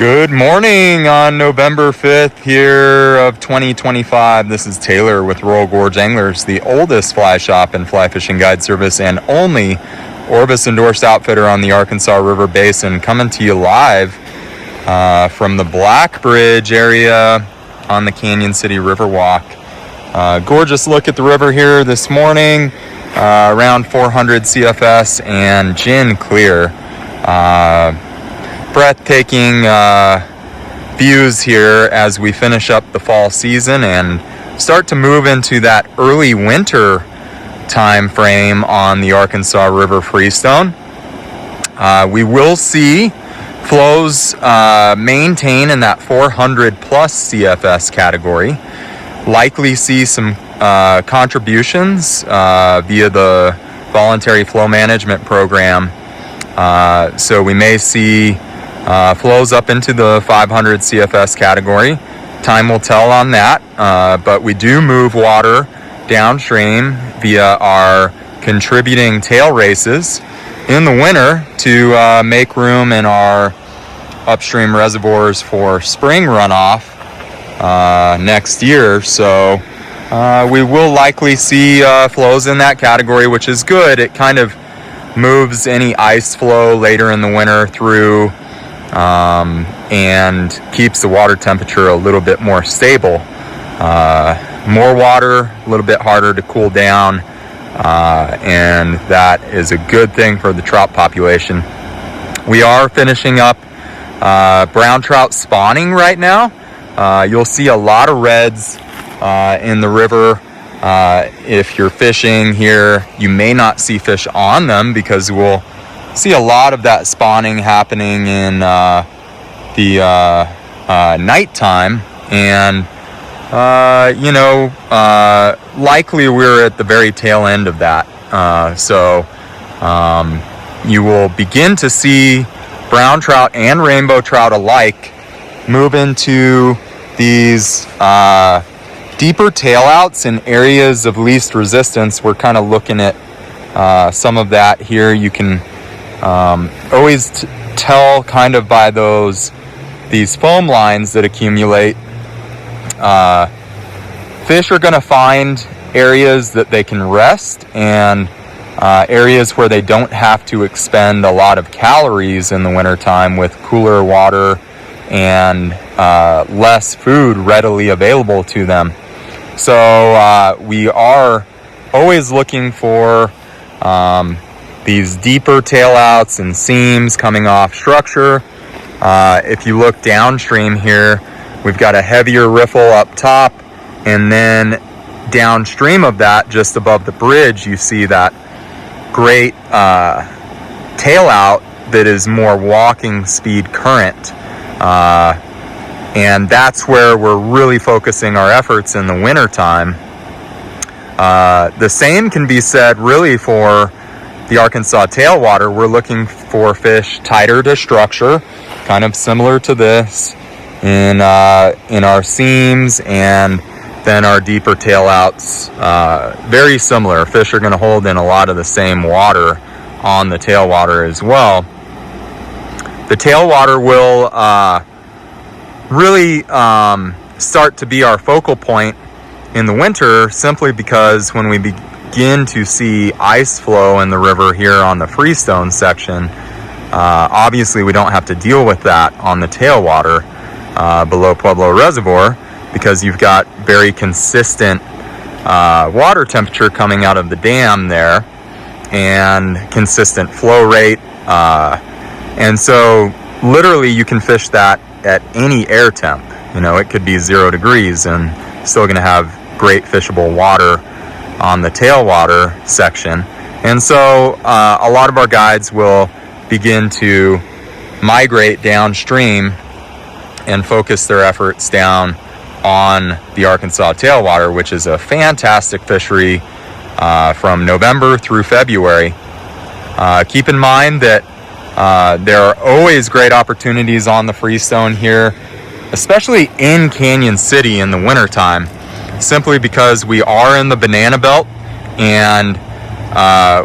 Good morning on November 5th here of 2025. This is Taylor with Royal Gorge Anglers, the oldest fly shop and fly fishing guide service and only Orvis endorsed outfitter on the Arkansas River Basin, coming to you live from the Black Bridge area on the Canyon City Riverwalk. Gorgeous look at the river here this morning, around 400 CFS and gin clear. Breathtaking views here as we finish up the fall season and start to move into that early winter time frame on the Arkansas River Freestone. We will see flows maintain in that 400 plus CFS category. Likely see some contributions via the voluntary flow management program. So we may see flows up into the 500 CFS category. Time will tell on that, but we do move water downstream via our contributing tail races in the winter to make room in our upstream reservoirs for spring runoff next year. So we will likely see flows in that category, which is good. It kind of moves any ice flow later in the winter through and keeps the water temperature a little bit more stable. More water, a little bit harder to cool down, and that is a good thing for the trout population. We are finishing up brown trout spawning right now. You'll see a lot of reds in the river. If you're fishing here, you may not see fish on them because we'll see a lot of that spawning happening in the nighttime, and likely we're at the very tail end of that. So you will begin to see brown trout and rainbow trout alike move into these deeper tail outs in areas of least resistance. We're kind of looking at some of that here. You can always tell kind of by these foam lines that accumulate. Fish are going to find areas that they can rest and areas where they don't have to expend a lot of calories in the wintertime with cooler water and less food readily available to them. So we are always looking for these deeper tail outs and seams coming off structure. If you look downstream here, we've got a heavier riffle up top, and then downstream of that, just above the bridge, you see that great tail out that is more walking speed current. And that's where we're really focusing our efforts in the winter time. The same can be said really for the Arkansas tailwater. We're looking for fish tighter to structure, kind of similar to this in our seams, and then our deeper tail outs, very similar. Fish are going to hold in a lot of the same water on the tailwater as well. The tailwater will really start to be our focal point in the winter, simply because when we begin to see ice flow in the river here on the Freestone section, obviously we don't have to deal with that on the tailwater below Pueblo Reservoir, because you've got very consistent water temperature coming out of the dam there and consistent flow rate, and so literally you can fish that at any air temp. It could be 0 degrees and still going to have great fishable water on the tailwater section. And so a lot of our guides will begin to migrate downstream and focus their efforts down on the Arkansas tailwater, which is a fantastic fishery from November through February. Keep in mind that there are always great opportunities on the Freestone here, especially in Canyon City in the wintertime, simply because we are in the banana belt and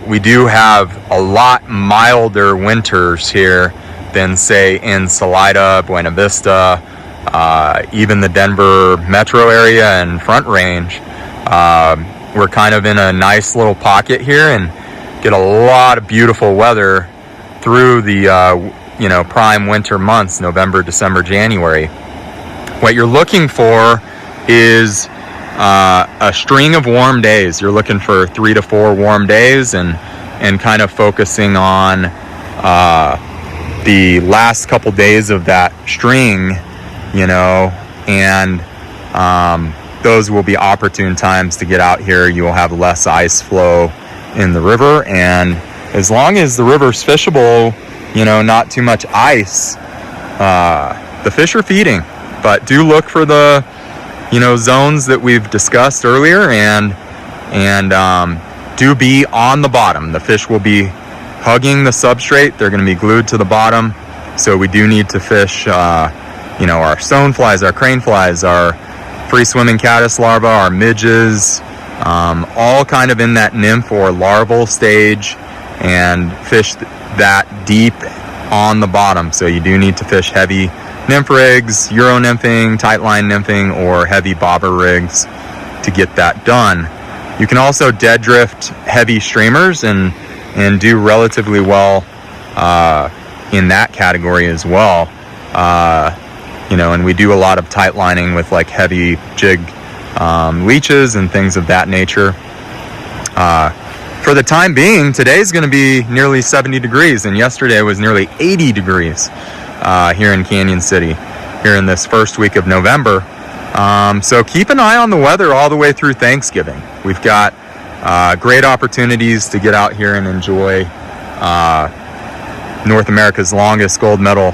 we do have a lot milder winters here than say in Salida, Buena Vista, even the Denver metro area and Front Range. We're kind of in a nice little pocket here and get a lot of beautiful weather through the prime winter months, November, December, January. What you're looking for is a string of warm days. You're looking for 3 to 4 warm days and kind of focusing on the last couple days of that string, and those will be opportune times to get out here. You will have less ice flow in the river, and as long as the river's fishable, not too much ice, the fish are feeding. But do look for the zones that we've discussed earlier, and do be on the bottom. The fish will be hugging the substrate. They're going to be glued to the bottom, so we do need to fish our stoneflies, our crane flies, our free swimming caddis larvae, our midges, all kind of in that nymph or larval stage, and fish that deep on the bottom. So you do need to fish heavy nymph rigs, Euro nymphing, tight line nymphing, or heavy bobber rigs to get that done. You can also dead drift heavy streamers and do relatively well in that category as well. And we do a lot of tight lining with like heavy jig leeches and things of that nature. For the time being, today's going to be nearly 70 degrees, and yesterday was nearly 80 degrees here in Canyon City, here in this first week of November. So keep an eye on the weather all the way through Thanksgiving. We've got great opportunities to get out here and enjoy North America's longest gold medal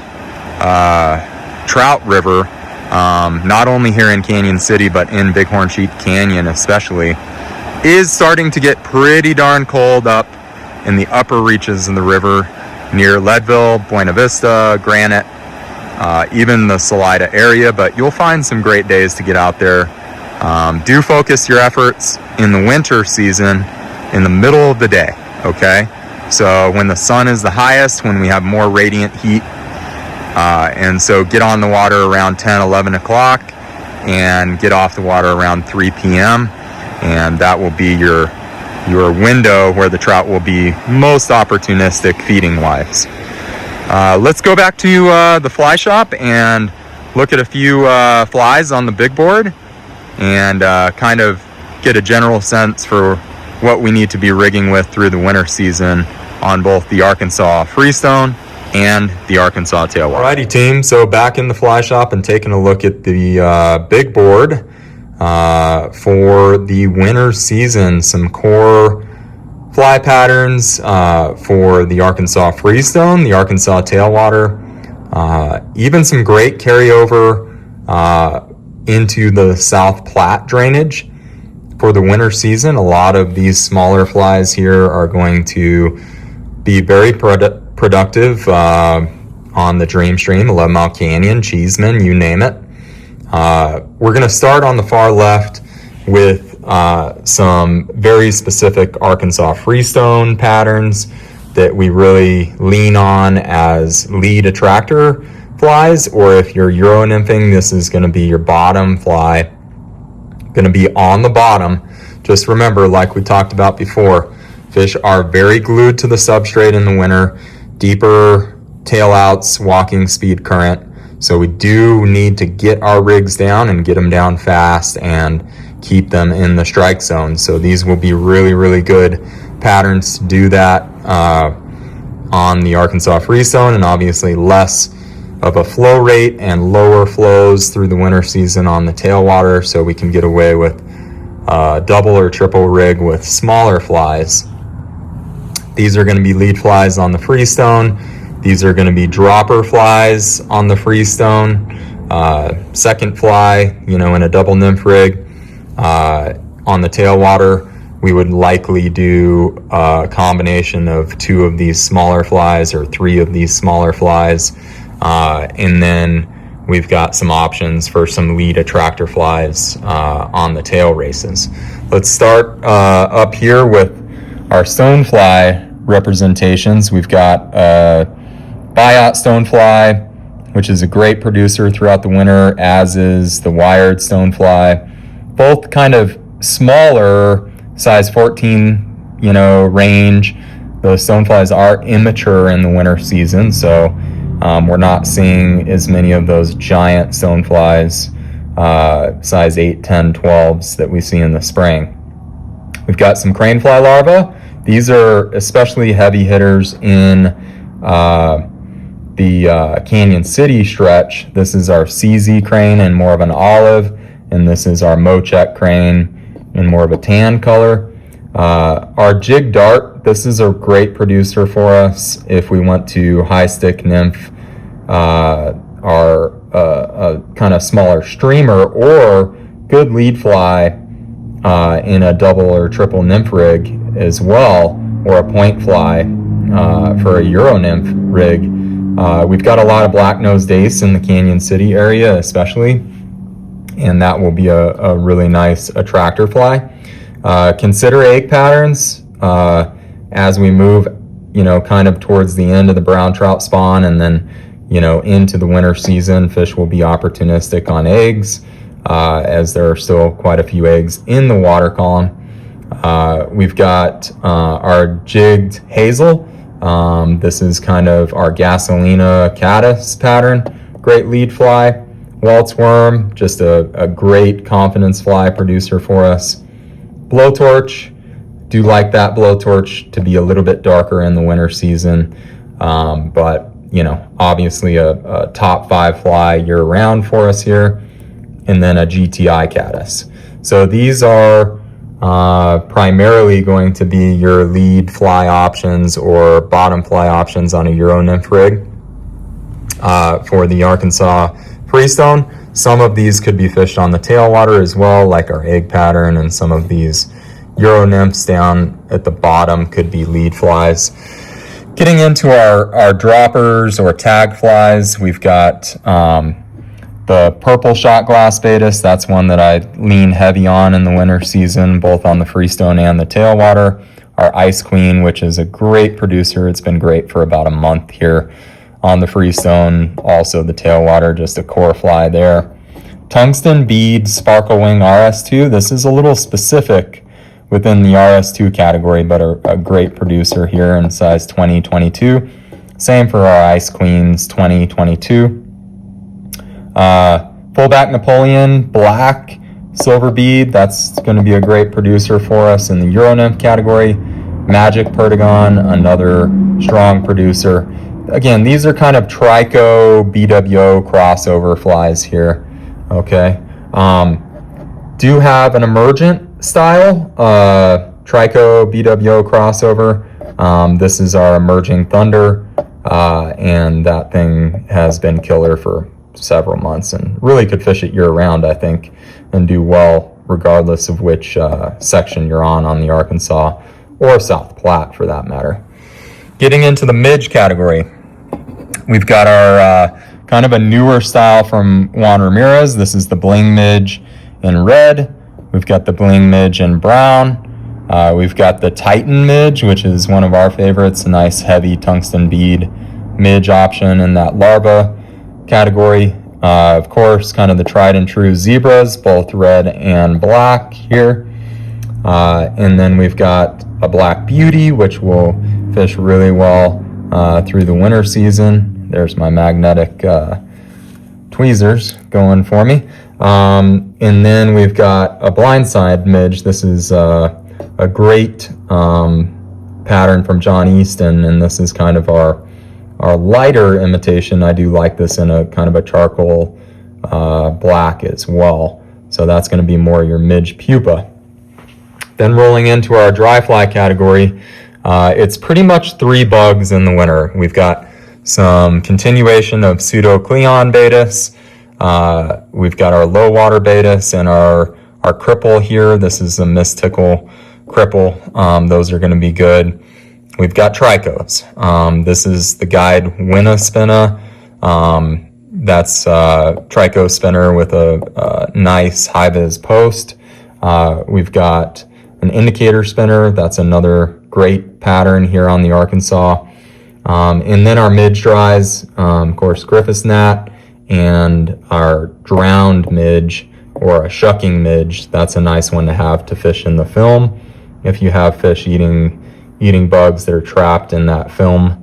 trout river, not only here in Canyon City, but in Bighorn Sheep Canyon especially, is starting to get pretty darn cold up in the upper reaches of the river near Leadville, Buena Vista, Granite, even the Salida area, but you'll find some great days to get out there. Do focus your efforts in the winter season in the middle of the day, okay? So when the sun is the highest, when we have more radiant heat, and so get on the water around 10, 11 o'clock and get off the water around 3 p.m. And that will be your window where the trout will be most opportunistic feeding wise. Let's go back to the fly shop and look at a few flies on the big board and kind of get a general sense for what we need to be rigging with through the winter season on both the Arkansas Freestone and the Arkansas Tailwater. Alrighty team, so back in the fly shop and taking a look at the big board for the winter season. Some core fly patterns for the Arkansas Freestone, the Arkansas Tailwater, even some great carryover into the South Platte drainage for the winter season. A lot of these smaller flies here are going to be very productive on the Dream Stream, 11 Mile Canyon, Cheeseman, you name it. We're going to start on the far left with some very specific Arkansas Freestone patterns that we really lean on as lead attractor flies, or if you're Euro nymphing, this is going to be your bottom fly, going to be on the bottom. Just remember, like we talked about before, fish are very glued to the substrate in the winter, deeper tail outs, walking speed current. So we do need to get our rigs down and get them down fast and keep them in the strike zone. So these will be really, really good patterns to do that on the Arkansas Freestone, and obviously less of a flow rate and lower flows through the winter season on the tailwater, so we can get away with double or triple rig with smaller flies. These are going to be lead flies on the Freestone. These are going to be dropper flies on the Freestone. Second fly, in a double nymph rig. On the tailwater, we would likely do a combination of 2 of these smaller flies or 3 of these smaller flies. And then we've got some options for some lead attractor flies on the tail races. Let's start up here with our stonefly representations. We've got Biot stonefly, which is a great producer throughout the winter, as is the wired stonefly. Both kind of smaller, size 14, range. The stoneflies are immature in the winter season, so we're not seeing as many of those giant stoneflies, size 8, 10, 12s that we see in the spring. We've got some cranefly larvae. These are especially heavy hitters in the Canyon City stretch. This is our CZ crane in more of an olive, and this is our Mochek crane in more of a tan color. Our jig dart, this is a great producer for us if we want to high stick nymph our kind of smaller streamer, or good lead fly in a double or triple nymph rig as well, or a point fly for a Euro nymph rig. We've got a lot of black-nosed ace in the Canyon City area especially, and that will be a really nice attractor fly. Consider egg patterns as we move, kind of towards the end of the brown trout spawn, and then, into the winter season. Fish will be opportunistic on eggs, as there are still quite a few eggs in the water column. We've got our jigged hazel. This is kind of our Gasolina caddis pattern. Great lead fly. Waltz worm, just a great confidence fly producer for us. Blowtorch, do like that blowtorch to be a little bit darker in the winter season, but obviously a top 5 fly year round for us here. And then a GTI caddis. So these are primarily going to be your lead fly options or bottom fly options on a Euro nymph rig for the Arkansas Freestone. Some of these could be fished on the tailwater as well, like our egg pattern, and some of these Euro nymphs down at the bottom could be lead flies. Getting into our droppers or tag flies, we've got the purple shot glass Baetis. That's one that I lean heavy on in the winter season, both on the Freestone and the tailwater. Our Ice Queen, which is a great producer. It's been great for about a month here on the Freestone. Also the tailwater, just a core fly there. Tungsten bead sparkle wing RS2. This is a little specific within the RS2 category, but a great producer here in size 20, 22. Same for our Ice Queens, 20, 22. Fullback Napoleon, black, silver bead. That's going to be a great producer for us in the Euro nymph category. Magic Perdigon, another strong producer. Again, these are kind of Trico, BWO crossover flies here. Okay. Do have an emergent style, Trico, BWO crossover. This is our Emerging Thunder, and that thing has been killer for several months and really could fish it year round, I think, and do well regardless of which section you're on the Arkansas or South Platte for that matter. Getting into the midge category, we've got our kind of a newer style from Juan Ramirez. This is the Bling Midge in red. We've got the Bling Midge in brown. We've got the Titan Midge, which is one of our favorites, a nice heavy tungsten bead midge option in that larva category. Of course, kind of the tried and true zebras, both red and black here. And then we've got a Black Beauty, which will fish really well through the winter season. There's my magnetic tweezers going for me. And then we've got a Blindside Midge. This is a great pattern from John Easton, and this is kind of our lighter imitation. I do like this in a kind of a charcoal black as well. So that's going to be more your midge pupa. Then rolling into our dry fly category, it's pretty much 3 bugs in the winter. We've got some continuation of Pseudocleon Baetis. We've got our low water Baetis and our cripple here. This is a mystical cripple. Those are going to be good. We've got Tricos. This is the Guide Winna Spinna. That's a Trico spinner with a nice high-vis post. We've got an indicator spinner. That's another great pattern here on the Arkansas. And then our midge dries, of course, Griffiths gnat and our drowned midge or a shucking midge. That's a nice one to have to fish in the film. If you have fish eating bugs that are trapped in that film,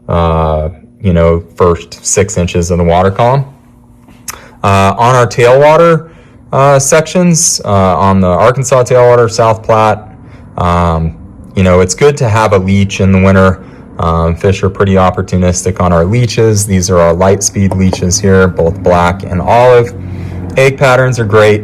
first 6 inches of the water column. On our tailwater sections, on the Arkansas tailwater, South Platte, it's good to have a leech in the winter. Fish are pretty opportunistic on our leeches. These are our light speed leeches here, both black and olive. Egg patterns are great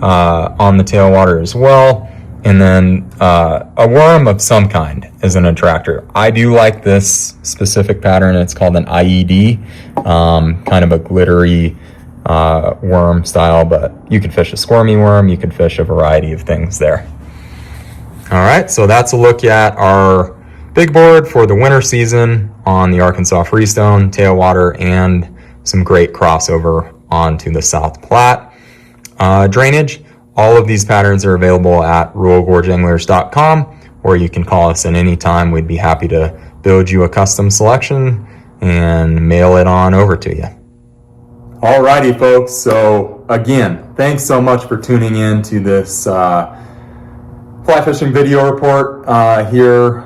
on the tailwater as well. And then a worm of some kind is an attractor. I do like this specific pattern. It's called an IED, kind of a glittery worm style, but you could fish a squirmy worm. You could fish a variety of things there. All right, so that's a look at our big board for the winter season on the Arkansas Freestone, tailwater, and some great crossover onto the South Platte. Drainage, all of these patterns are available at ruralgorgeanglers.com, or you can call us at any time. We'd be happy to build you a custom selection and mail it on over to you. Alrighty, folks. So again, thanks so much for tuning in to this fly fishing video report here,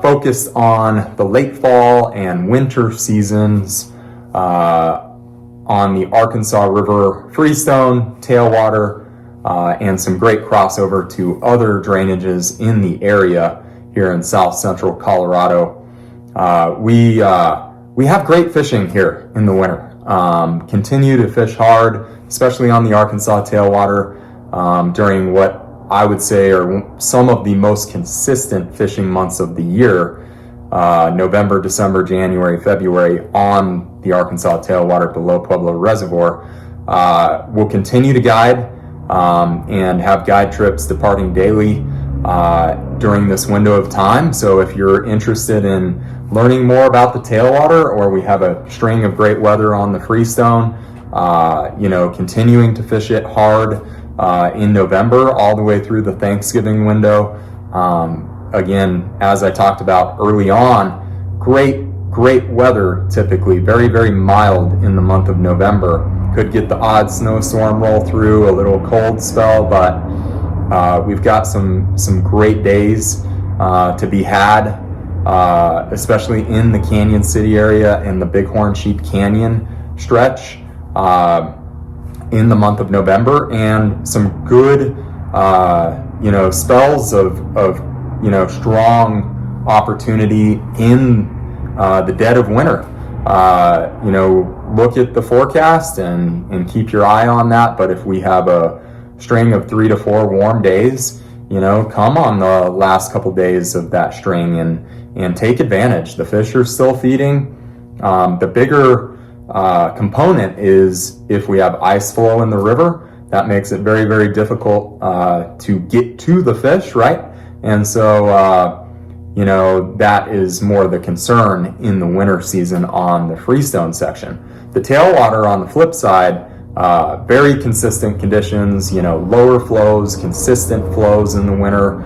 focused on the late fall and winter seasons on the Arkansas River Freestone, tailwater, and some great crossover to other drainages in the area here in South Central Colorado. We have great fishing here in the winter. Continue to fish hard, especially on the Arkansas tailwater during what I would say are some of the most consistent fishing months of the year, November, December, January, February on the Arkansas tailwater below Pueblo Reservoir. We'll continue to guide and have guide trips departing daily during this window of time. So if you're interested in learning more about the tailwater, or we have a string of great weather on the Freestone, continuing to fish it hard in November all the way through the Thanksgiving window. Again, as I talked about early on, great weather, typically very, very mild in the month of November. Could get the odd snowstorm roll through, a little cold spell, but we've got some great days to be had, especially in the Canyon City area and the Bighorn Sheep Canyon stretch in the month of November, and some good spells of strong opportunity in the dead of winter. Look at the forecast and keep your eye on that. But if we have a string of 3 to 4 warm days, come on the last couple days of that string and take advantage. The fish are still feeding. The bigger component is if we have ice flow in the river, that makes it very, very difficult to get to the fish, right? And so, that is more the concern in the winter season on the Freestone section. The tailwater on the flip side, very consistent conditions, lower flows, consistent flows in the winter,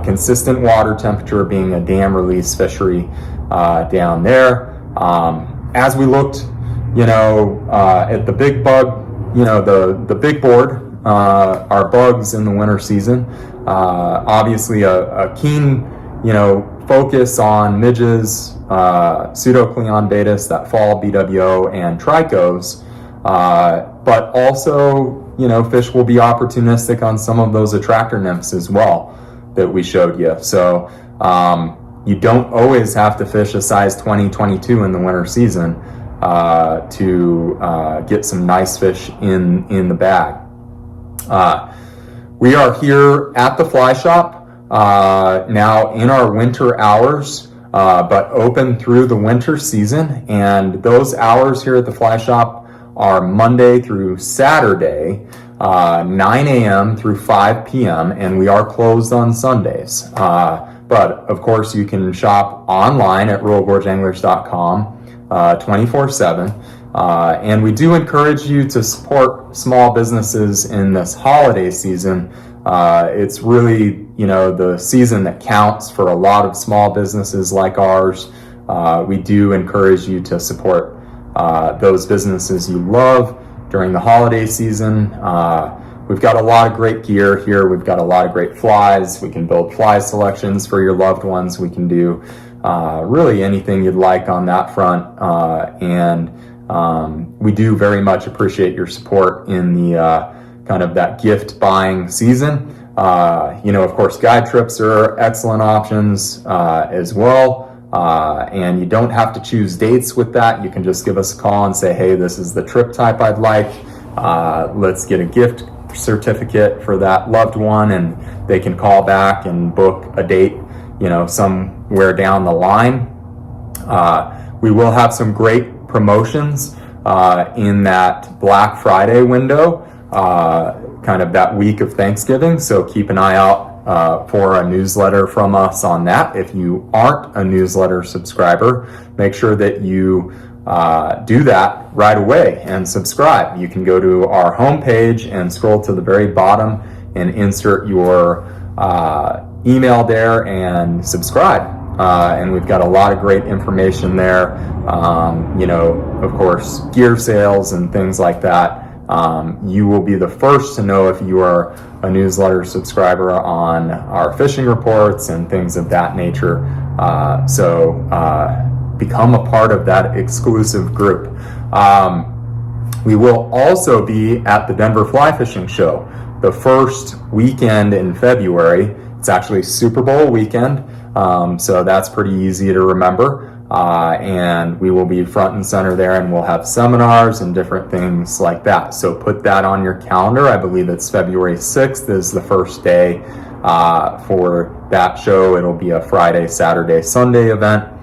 consistent water temperature, being a dam release fishery down there. As we looked, at the big bug, the big board, our bugs in the winter season, obviously a keen, focus on midges, Pseudocleon baetis, that fall BWO, and trichos, but also, fish will be opportunistic on some of those attractor nymphs as well that we showed you. So you don't always have to fish a size 20, 22 in the winter season to get some nice fish in the bag. We are here at the fly shop now in our winter hours, but open through the winter season. And those hours here at the fly shop are Monday through Saturday, 9 a.m. through 5 p.m. And we are closed on Sundays. But of course you can shop online at ruralgorgeanglers.com 24/7. And we do encourage you to support small businesses in this holiday season. It's really, the season that counts for a lot of small businesses like ours. we do encourage you to support those businesses you love during the holiday season. We've got a lot of great gear here. We've got a lot of great flies. We can build fly selections for your loved ones. We can do really anything you'd like on that front. And we do very much appreciate your support in the kind of that gift buying season. Of course, guide trips are excellent options as well. And you don't have to choose dates with that. You can just give us a call and say, hey, this is the trip type I'd like. Let's get a gift certificate for that loved one, and they can call back and book a date, somewhere down the line. We will have some great promotions in that Black Friday window, kind of that week of Thanksgiving. So keep an eye out for a newsletter from us on that. If you aren't a newsletter subscriber, make sure that you do that right away and subscribe. You can go to our homepage and scroll to the very bottom and insert your email there and subscribe. And we've got a lot of great information there. Of course, gear sales and things like that. You will be the first to know if you are a newsletter subscriber on our fishing reports and things of that nature. So become a part of that exclusive group. We will also be at the Denver Fly Fishing Show the first weekend in February. It's actually Super Bowl weekend, so that's pretty easy to remember. And we will be front and center there, and we'll have seminars and different things like that. So put that on your calendar. I believe it's February 6th is the first day for that show. It'll be a Friday, Saturday, Sunday event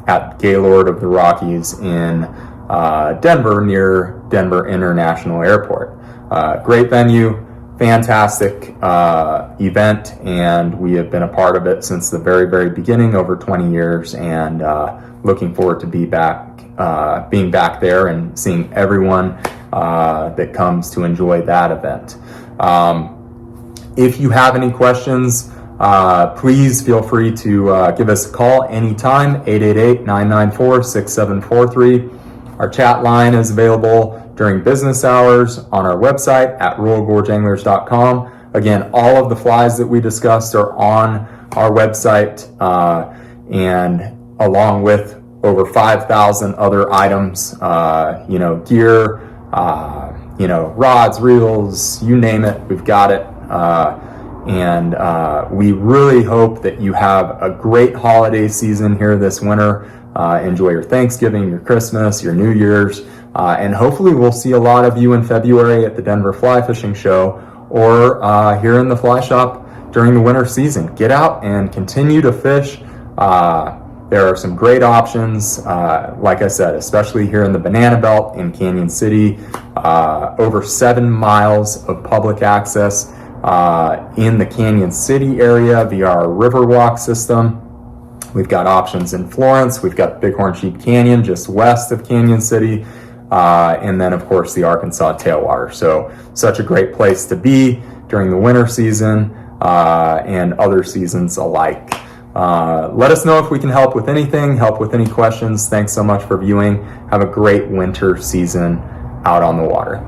at Gaylord of the Rockies in Denver, near Denver International Airport. Great venue, fantastic event, and we have been a part of it since the very, very beginning, over 20 years, and looking forward to being back there and seeing everyone that comes to enjoy that event. If you have any questions, please feel free to give us a call anytime, 888-994-6743. Our chat line is available during business hours on our website at royalgorgeanglers.com. Again, all of the flies that we discussed are on our website, and along with over 5,000 other items, gear, rods, reels, you name it, we've got it. And we really hope that you have a great holiday season here this winter. Enjoy your Thanksgiving, your Christmas, your New Year's, and hopefully we'll see a lot of you in February at the Denver Fly Fishing Show, or here in the fly shop during the winter season. Get out and continue to fish. There are some great options, like I said, especially here in the Banana Belt in Canyon City. Over 7 miles of public access in the Canyon City area via our Riverwalk system. We've got options in Florence. We've got Bighorn Sheep Canyon just west of Canyon City. And then, of course, the Arkansas Tailwater. So, such a great place to be during the winter season and other seasons alike. Let us know if we can help with anything, help with any questions. Thanks so much for viewing. Have a great winter season out on the water.